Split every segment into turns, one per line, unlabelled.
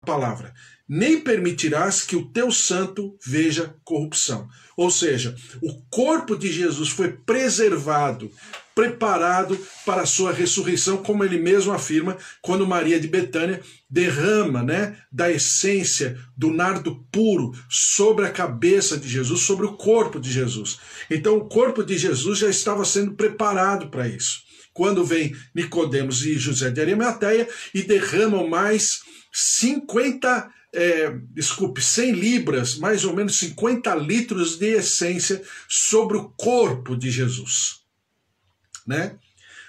palavra, nem permitirás que o teu santo veja corrupção. Ou seja, o corpo de Jesus foi preservado, preparado para a sua ressurreição, como ele mesmo afirma, quando Maria de Betânia derrama, da essência do nardo puro sobre a cabeça de Jesus, sobre o corpo de Jesus. Então o corpo de Jesus já estava sendo preparado para isso. Quando vem Nicodemos e José de Arimateia e derramam mais 100 libras, mais ou menos 50 litros de essência sobre o corpo de Jesus.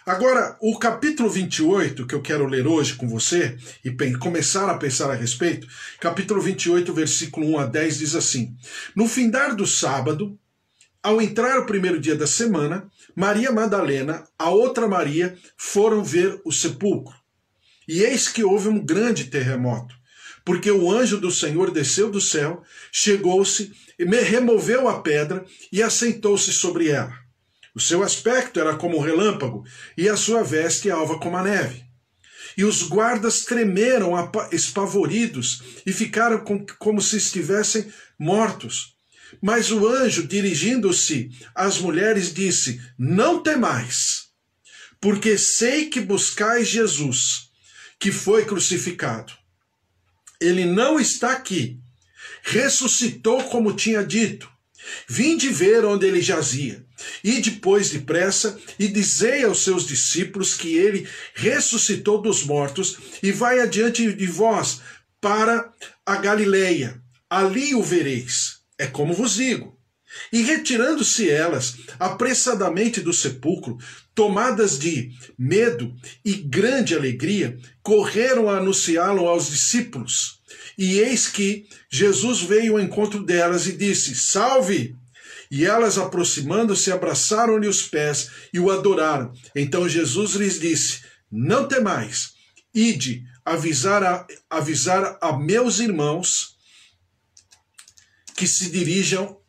Agora, o capítulo 28, que eu quero ler hoje com você, e começar a pensar a respeito, capítulo 28, versículo 1 a 10, diz assim: No findar do sábado, ao entrar o primeiro dia da semana, Maria Madalena, a outra Maria, foram ver o sepulcro. E eis que houve um grande terremoto, porque o anjo do Senhor desceu do céu, chegou-se, removeu a pedra e assentou-se sobre ela. O seu aspecto era como um relâmpago, e a sua veste alva como a neve. E os guardas tremeram espavoridos e ficaram como se estivessem mortos. Mas o anjo, dirigindo-se às mulheres, disse: Não temais, porque sei que buscais Jesus, que foi crucificado. Ele não está aqui, ressuscitou como tinha dito. Vinde ver onde ele jazia. E depois depressa, e dizei aos seus discípulos que ele ressuscitou dos mortos e vai adiante de vós para a Galileia. Ali o vereis. É como vos digo. E retirando-se elas apressadamente do sepulcro, tomadas de medo e grande alegria, correram a anunciá-lo aos discípulos. E eis que Jesus veio ao encontro delas e disse: Salve! E elas, aproximando-se, abraçaram-lhe os pés e o adoraram. Então Jesus lhes disse: Não temais, ide avisar a meus irmãos que se dirijam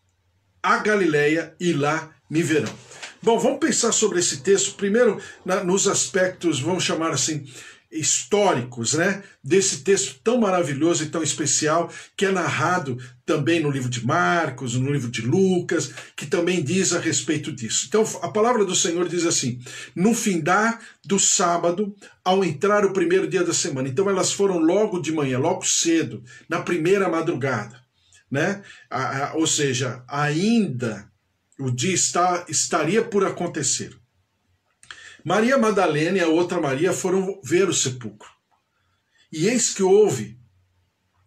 a Galileia e lá me verão. Bom, vamos pensar sobre esse texto, primeiro nos aspectos, vamos chamar assim, históricos, desse texto tão maravilhoso e tão especial, que é narrado também no livro de Marcos, no livro de Lucas, que também diz a respeito disso. Então, a palavra do Senhor diz assim: no findar do sábado, ao entrar o primeiro dia da semana. Então, elas foram logo de manhã, logo cedo, na primeira madrugada, ou seja, ainda o dia estaria por acontecer. Maria Madalena e a outra Maria foram ver o sepulcro. E eis que houve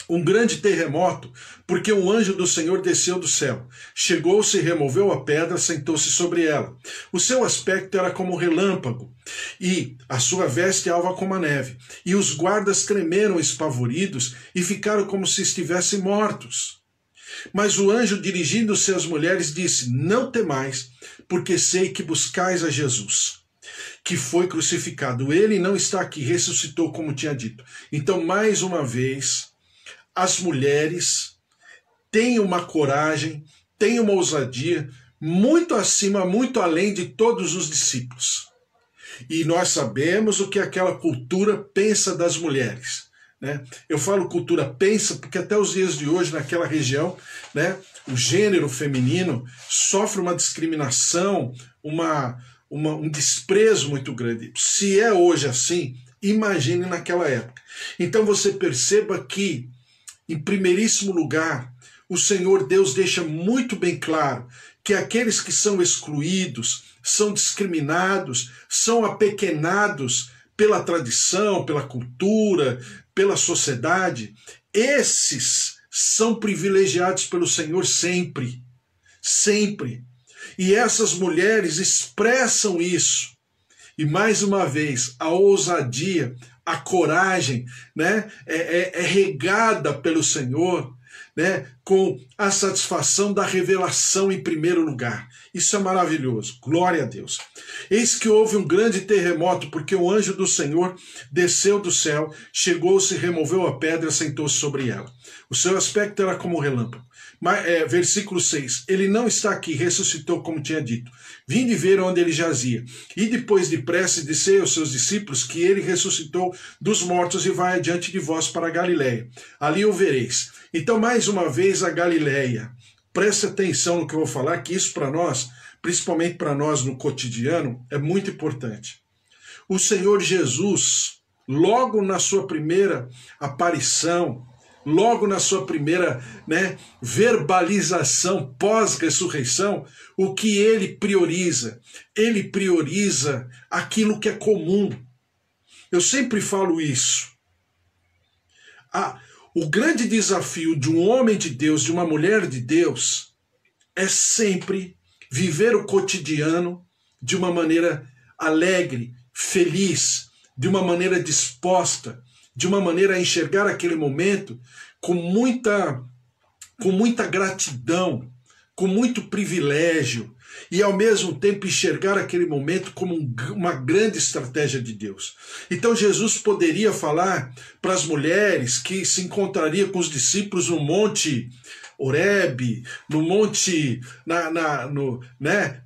um grande terremoto, porque um anjo do Senhor desceu do céu. Chegou-se, removeu a pedra, sentou-se sobre ela. O seu aspecto era como um relâmpago, e a sua veste alva como a neve. E os guardas tremeram espavoridos e ficaram como se estivessem mortos. Mas o anjo, dirigindo-se às mulheres, disse: Não temais, porque sei que buscais a Jesus, que foi crucificado. Ele não está aqui, ressuscitou como tinha dito. Então, mais uma vez, as mulheres têm uma coragem, têm uma ousadia muito acima, muito além de todos os discípulos. E nós sabemos o que aquela cultura pensa das mulheres. Eu falo cultura pensa porque até os dias de hoje, naquela região, o gênero feminino sofre uma discriminação, um desprezo muito grande. Se é hoje assim, imagine naquela época. Então você perceba que, em primeiríssimo lugar, o Senhor Deus deixa muito bem claro que aqueles que são excluídos, são discriminados, são apequenados pela tradição, pela cultura, pela sociedade, esses são privilegiados pelo Senhor sempre. Sempre. E essas mulheres expressam isso. E mais uma vez, a ousadia, a coragem, é regada pelo Senhor, né, com a satisfação da revelação em primeiro lugar. Isso é maravilhoso, glória a Deus. Eis que houve um grande terremoto, porque o anjo do Senhor desceu do céu, chegou-se, removeu a pedra e sentou-se sobre ela. O seu aspecto era como relâmpago. Versículo 6, ele não está aqui, ressuscitou como tinha dito. Vinde ver onde ele jazia. E depois depressa disse aos seus discípulos que ele ressuscitou dos mortos e vai adiante de vós para a Galiléia. Ali o vereis. Então, mais uma vez, a Galiléia. Preste atenção no que eu vou falar, que isso para nós, principalmente para nós no cotidiano, é muito importante. O Senhor Jesus, logo na sua primeira aparição, logo na sua primeira, né, verbalização pós-ressurreição, o que ele prioriza? Ele prioriza aquilo que é comum. Eu sempre falo isso. O grande desafio de um homem de Deus, de uma mulher de Deus, é sempre viver o cotidiano de uma maneira alegre, feliz, de uma maneira disposta, de uma maneira a enxergar aquele momento com muita gratidão, com muito privilégio, e ao mesmo tempo enxergar aquele momento como uma grande estratégia de Deus. Então Jesus poderia falar para as mulheres que se encontraria com os discípulos no Monte Horebe, no monte,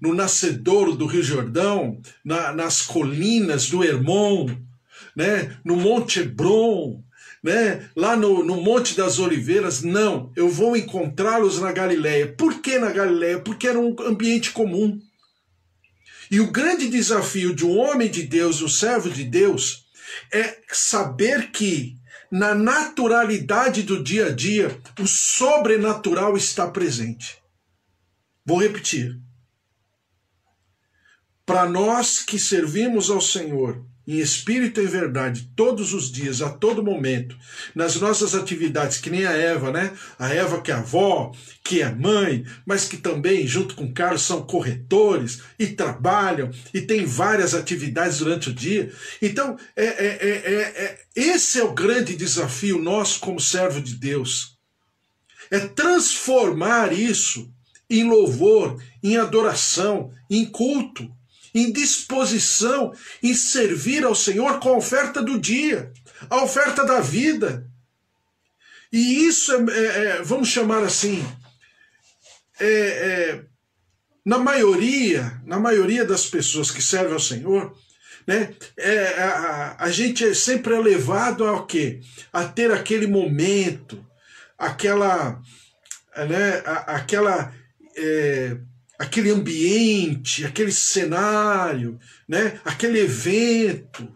no nascedouro do Rio Jordão, nas colinas do Hermon, né, no Monte Hebron, né, lá no Monte das Oliveiras. Não, eu vou encontrá-los na Galiléia. Por que na Galiléia? Porque era um ambiente comum. E o grande desafio de um homem de Deus, um servo de Deus, é saber que na naturalidade do dia a dia, o sobrenatural está presente. Vou repetir. Para nós que servimos ao Senhor, em espírito e em verdade, todos os dias, a todo momento, nas nossas atividades, que nem a Eva, né? A Eva que é avó, que é mãe, mas que também, junto com o Carlos, são corretores e trabalham e tem várias atividades durante o dia. Então, esse é o grande desafio nosso como servo de Deus. É transformar isso em louvor, em adoração, em culto, em disposição, em servir ao Senhor com a oferta do dia, a oferta da vida. E isso vamos chamar assim, na maioria das pessoas que servem ao Senhor, né, a gente sempre é levado a quê? A ter aquele momento, aquele ambiente, aquele cenário, né? Aquele evento.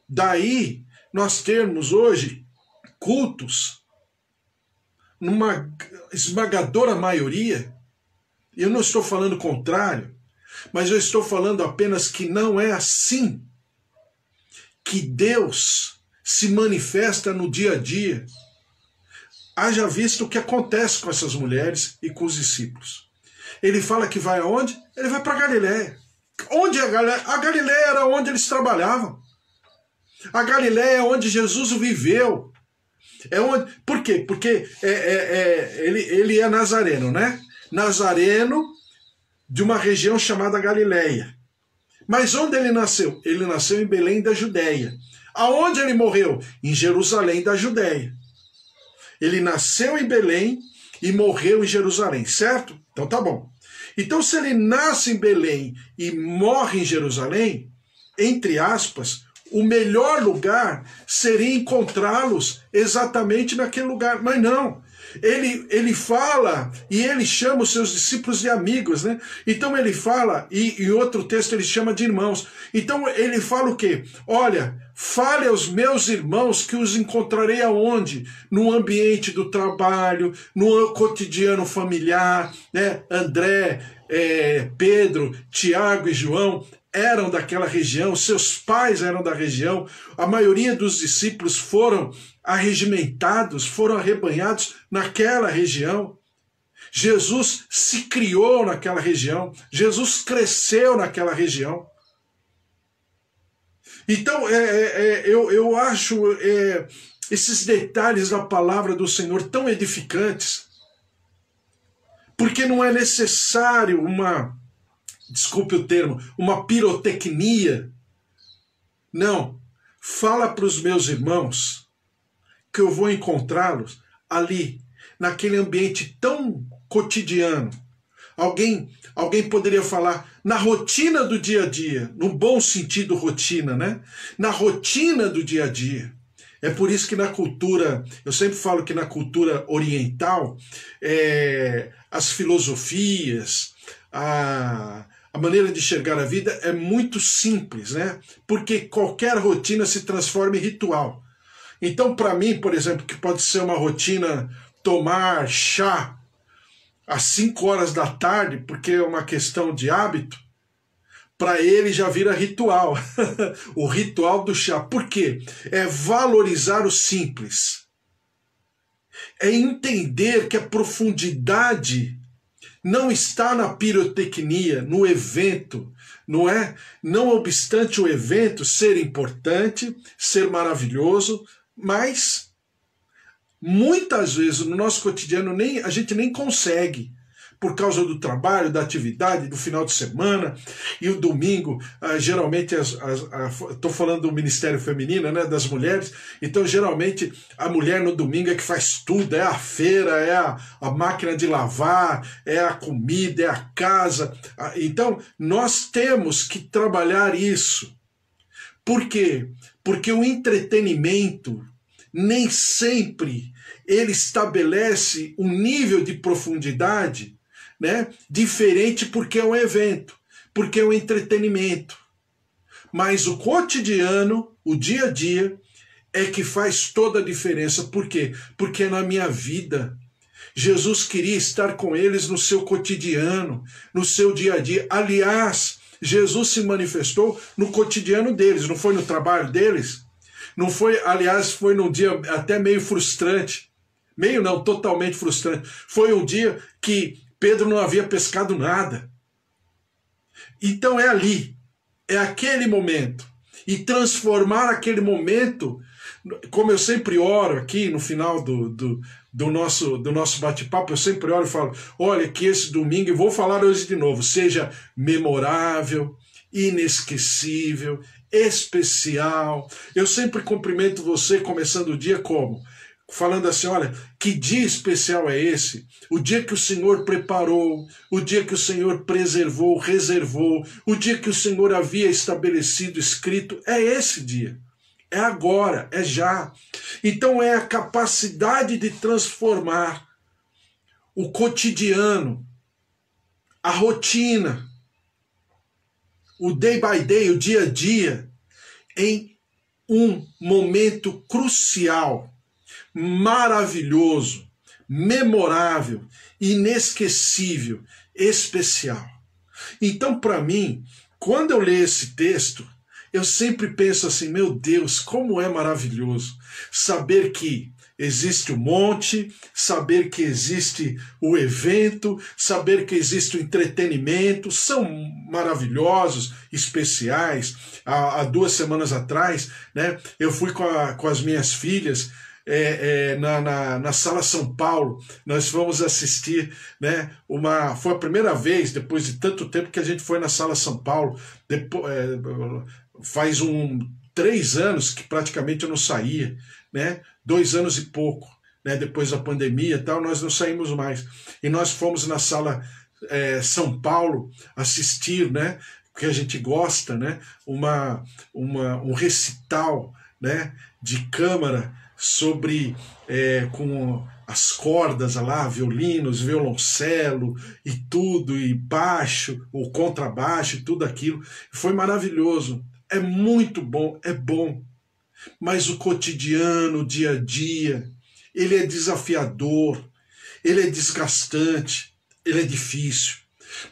Daí nós temos hoje cultos, numa esmagadora maioria, e eu não estou falando o contrário, mas eu estou falando apenas que não é assim que Deus se manifesta no dia a dia. Haja visto o que acontece com essas mulheres e com os discípulos. Ele fala que vai aonde? Ele vai para Galiléia. Onde é a Galiléia? A Galiléia era onde eles trabalhavam. A Galiléia é onde Jesus viveu. Por quê? Porque ele é nazareno, né? Nazareno de uma região chamada Galiléia. Mas onde ele nasceu? Ele nasceu em Belém da Judéia. Aonde ele morreu? Em Jerusalém da Judéia. Ele nasceu em Belém e morreu em Jerusalém, certo? Então tá bom. Então, se ele nasce em Belém e morre em Jerusalém, entre aspas, o melhor lugar seria encontrá-los exatamente naquele lugar. Mas não. Ele fala e ele chama os seus discípulos de amigos, né? Então ele fala, e em outro texto ele chama de irmãos. Então ele fala o quê? Olha, fale aos meus irmãos que os encontrarei aonde? No ambiente do trabalho, no cotidiano familiar, né? André, Pedro, Tiago e João eram daquela região, seus pais eram da região, a maioria dos discípulos foram arregimentados, foram arrebanhados naquela região. Jesus se criou naquela região, Jesus cresceu naquela região. Então, eu acho esses detalhes da palavra do Senhor tão edificantes, porque não é necessário desculpe o termo, uma pirotecnia. Não, fala para os meus irmãos que eu vou encontrá-los ali, naquele ambiente tão cotidiano. Alguém poderia falar na rotina do dia a dia, no bom sentido rotina, né? Na rotina do dia a dia. É por isso que na cultura, eu sempre falo que na cultura oriental, as filosofias, a maneira de enxergar a vida é muito simples, né? Porque qualquer rotina se transforma em ritual. Então, para mim, por exemplo, que pode ser uma rotina tomar chá às 5 horas da tarde, porque é uma questão de hábito, para ele já vira ritual. O ritual do chá. Por quê? É valorizar o simples. É entender que a profundidade não está na pirotecnia, no evento, não é? Não obstante o evento ser importante, ser maravilhoso, mas muitas vezes no nosso cotidiano a gente nem consegue, por causa do trabalho, da atividade, do final de semana, e o domingo, geralmente, estou falando do Ministério Feminino, né, das mulheres, então geralmente a mulher no domingo é que faz tudo, é a feira, é a máquina de lavar, é a comida, é a casa. Então nós temos que trabalhar isso. Por quê? Porque o entretenimento nem sempre ele estabelece um nível de profundidade, né, diferente, porque é um evento, porque é um entretenimento. Mas o cotidiano, o dia a dia, é que faz toda a diferença. Por quê? Porque na minha vida, Jesus queria estar com eles no seu cotidiano, no seu dia a dia. Aliás, Jesus se manifestou no cotidiano deles, não foi no trabalho deles? Não foi, aliás, foi num dia até meio frustrante. Meio não, totalmente frustrante. Foi um dia que Pedro não havia pescado nada. Então é ali, é aquele momento. E transformar aquele momento, como eu sempre oro aqui no final do nosso bate-papo, eu sempre oro e falo, olha, que esse domingo, e vou falar hoje de novo, seja memorável, inesquecível, especial. Eu sempre cumprimento você começando o dia como? Falando assim, olha, que dia especial é esse? O dia que o Senhor preparou, o dia que o Senhor preservou, reservou, o dia que o Senhor havia estabelecido, escrito, é esse dia. É agora, é já. Então é a capacidade de transformar o cotidiano, a rotina, o day by day, o dia a dia, em um momento crucial, maravilhoso, memorável, inesquecível, especial. Então, para mim, quando eu leio esse texto, eu sempre penso assim, meu Deus, como é maravilhoso saber que existe o monte, saber que existe o evento, saber que existe o entretenimento, são maravilhosos, especiais. Há 2 semanas atrás, né, eu fui com as minhas filhas na Sala São Paulo. Nós fomos assistir, né, foi a primeira vez, depois de tanto tempo, que a gente foi na Sala São Paulo. Faz 3 anos que praticamente eu não saía, né? 2 anos e pouco, né? Depois da pandemia e tal, nós não saímos mais. E nós fomos na Sala São Paulo assistir, né? Porque a gente gosta, né? Um recital, né, de câmara sobre com as cordas lá, violinos, violoncelo e tudo, e baixo, o contrabaixo e tudo aquilo. Foi maravilhoso. É muito bom, é bom. Mas o cotidiano, o dia a dia, ele é desafiador, ele é desgastante, ele é difícil.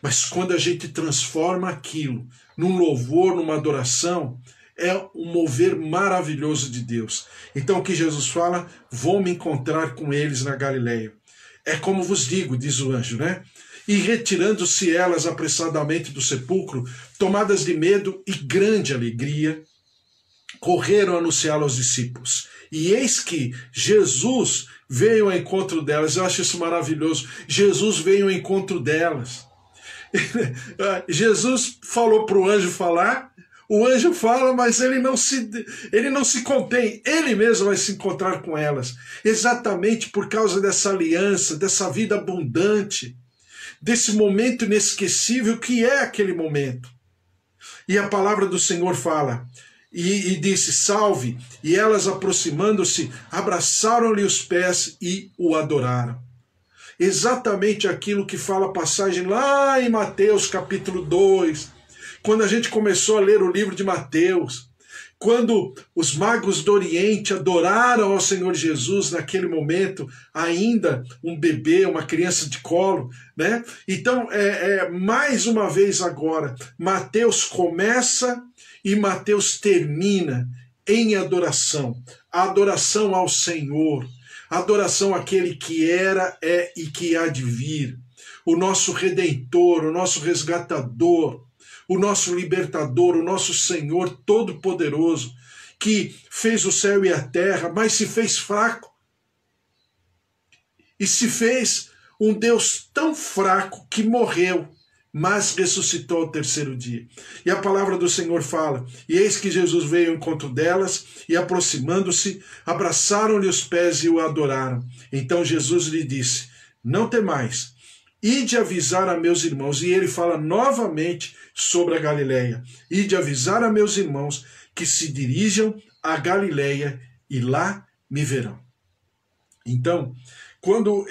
Mas quando a gente transforma aquilo num louvor, numa adoração, é um mover maravilhoso de Deus. Então o que Jesus fala, vou me encontrar com eles na Galileia. É como vos digo, diz o anjo, né? E retirando-se elas apressadamente do sepulcro, tomadas de medo e grande alegria, correram a anunciá-lo aos discípulos. E eis que Jesus veio ao encontro delas. Eu acho isso maravilhoso. Jesus veio ao encontro delas. Jesus falou para o anjo falar, o anjo fala, mas ele não se contém, ele mesmo vai se encontrar com elas, exatamente por causa dessa aliança, dessa vida abundante, desse momento inesquecível que é aquele momento. E a palavra do Senhor fala, e disse, salve, e elas aproximando-se, abraçaram-lhe os pés e o adoraram. Exatamente aquilo que fala a passagem lá em Mateus capítulo 2, quando a gente começou a ler o livro de Mateus, quando os magos do Oriente adoraram ao Senhor Jesus naquele momento, ainda um bebê, uma criança de colo, né? Então, mais uma vez agora, Mateus começa e Mateus termina em adoração, a adoração ao Senhor, a adoração àquele que era, é e que há de vir, o nosso Redentor, o nosso resgatador, o nosso libertador, o nosso Senhor Todo-Poderoso, que fez o céu e a terra, mas se fez fraco. E se fez um Deus tão fraco que morreu, mas ressuscitou ao terceiro dia. E a palavra do Senhor fala, e eis que Jesus veio ao encontro delas, e aproximando-se, abraçaram-lhe os pés e o adoraram. Então Jesus lhe disse, não temais, ide avisar a meus irmãos. E ele fala novamente sobre a Galileia. Ide avisar a meus irmãos que se dirijam a Galileia e lá me verão. Então, quando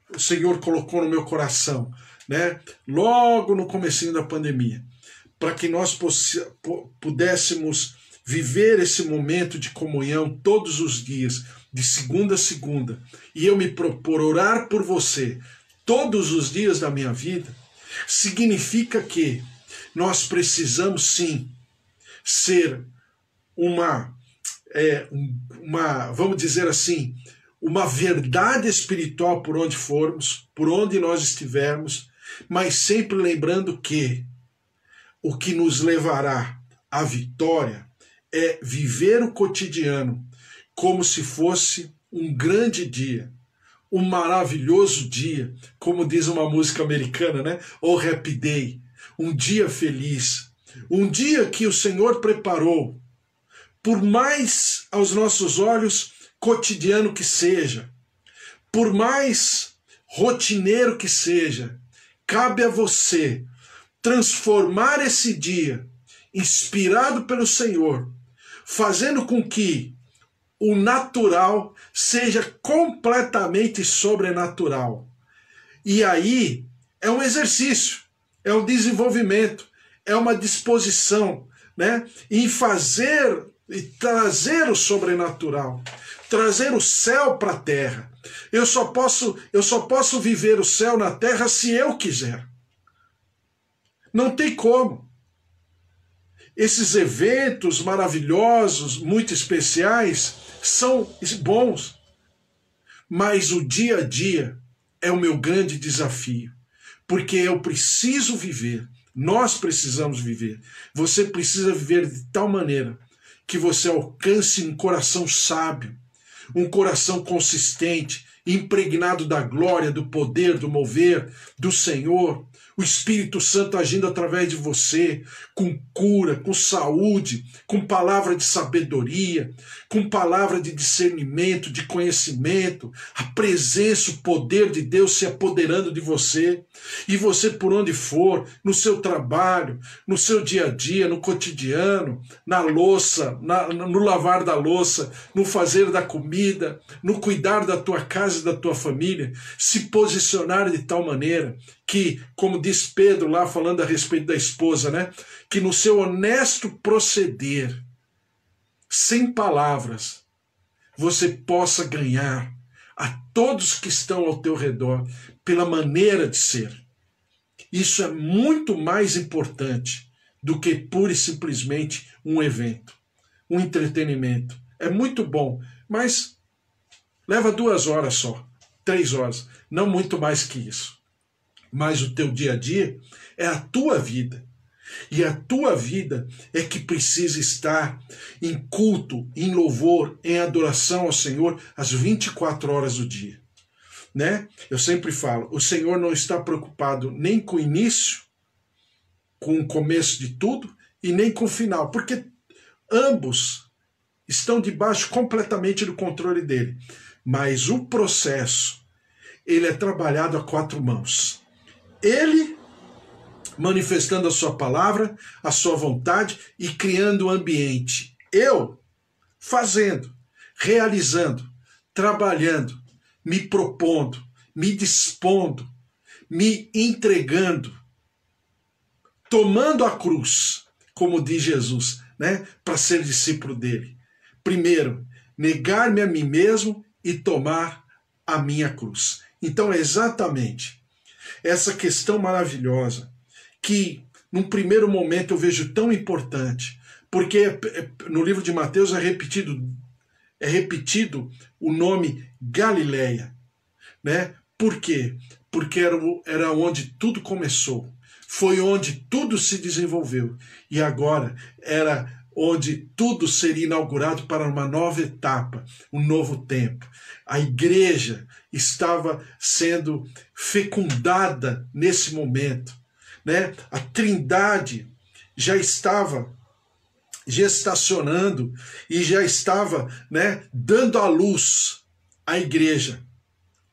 o Senhor colocou no meu coração, né, logo no comecinho da pandemia, para que nós pudéssemos viver esse momento de comunhão todos os dias, de segunda a segunda, e eu me propor orar por você todos os dias da minha vida, significa que nós precisamos sim ser vamos dizer assim, uma verdade espiritual por onde formos, por onde nós estivermos, mas sempre lembrando que o que nos levará à vitória é viver o cotidiano como se fosse um grande dia, um maravilhoso dia, como diz uma música americana, né? O Happy Day, um dia feliz, um dia que o Senhor preparou, por mais aos nossos olhos cotidiano que seja, por mais rotineiro que seja, cabe a você transformar esse dia, inspirado pelo Senhor, fazendo com que o natural seja completamente sobrenatural. E aí é um exercício, é um desenvolvimento, é uma disposição, né, em fazer e trazer o sobrenatural, trazer o céu para a terra. Eu só posso viver o céu na terra se eu quiser. Não tem como. Esses eventos maravilhosos, muito especiais, são bons, mas o dia a dia é o meu grande desafio, porque eu preciso viver, nós precisamos viver, você precisa viver de tal maneira que você alcance um coração sábio, um coração consistente, impregnado da glória, do poder, do mover do Senhor, o Espírito Santo agindo através de você, com cura, com saúde, com palavra de sabedoria, com palavra de discernimento, de conhecimento, a presença, o poder de Deus se apoderando de você, e você por onde for, no seu trabalho, no seu dia a dia, no cotidiano, na louça, no lavar da louça, no fazer da comida, no cuidar da tua casa e da tua família, se posicionar de tal maneira que, como diz Pedro lá falando a respeito da esposa, né, que no seu honesto proceder, sem palavras, você possa ganhar a todos que estão ao teu redor pela maneira de ser. Isso é muito mais importante do que pura e simplesmente um evento, um entretenimento. É muito bom, mas leva 2 horas só, 3 horas, não muito mais que isso. Mas o teu dia a dia é a tua vida. E a tua vida é que precisa estar em culto, em louvor, em adoração ao Senhor às 24 horas do dia. Né? Eu sempre falo, o Senhor não está preocupado nem com o início, com o começo de tudo, e nem com o final, porque ambos estão debaixo completamente do controle dele. Mas o processo, ele é trabalhado a quatro mãos. Ele manifestando a sua palavra, a sua vontade e criando o ambiente. Eu fazendo, realizando, trabalhando, me propondo, me dispondo, me entregando, tomando a cruz, como diz Jesus, né, para ser discípulo dele. Primeiro, negar-me a mim mesmo e tomar a minha cruz. Então é exatamente essa questão maravilhosa que, num primeiro momento, eu vejo tão importante, porque no livro de Mateus é repetido o nome Galileia, né? Por quê? Porque era onde tudo começou, foi onde tudo se desenvolveu, e agora era onde tudo seria inaugurado para uma nova etapa, um novo tempo. A igreja estava sendo fecundada nesse momento, né? A Trindade já estava gestacionando e já estava, né, dando à luz a igreja.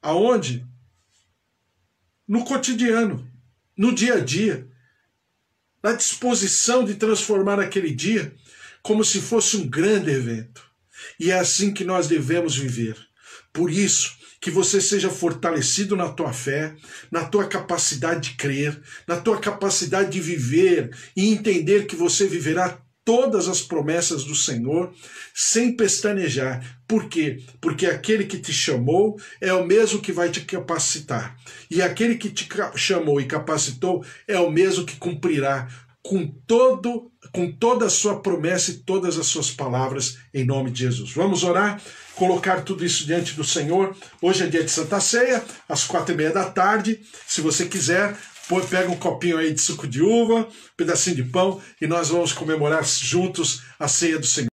Aonde? No cotidiano, no dia a dia, na disposição de transformar aquele dia como se fosse um grande evento. E é assim que nós devemos viver. Por isso, que você seja fortalecido na tua fé, na tua capacidade de crer, na tua capacidade de viver e entender que você viverá todas as promessas do Senhor sem pestanejar. Por quê? Porque aquele que te chamou é o mesmo que vai te capacitar. E aquele que te chamou e capacitou é o mesmo que cumprirá com toda a sua promessa e todas as suas palavras em nome de Jesus. Vamos orar, colocar tudo isso diante do Senhor. Hoje é dia de Santa Ceia, às 4:30 da tarde. Se você quiser, pega um copinho aí de suco de uva, um pedacinho de pão, e nós vamos comemorar juntos a ceia do Senhor.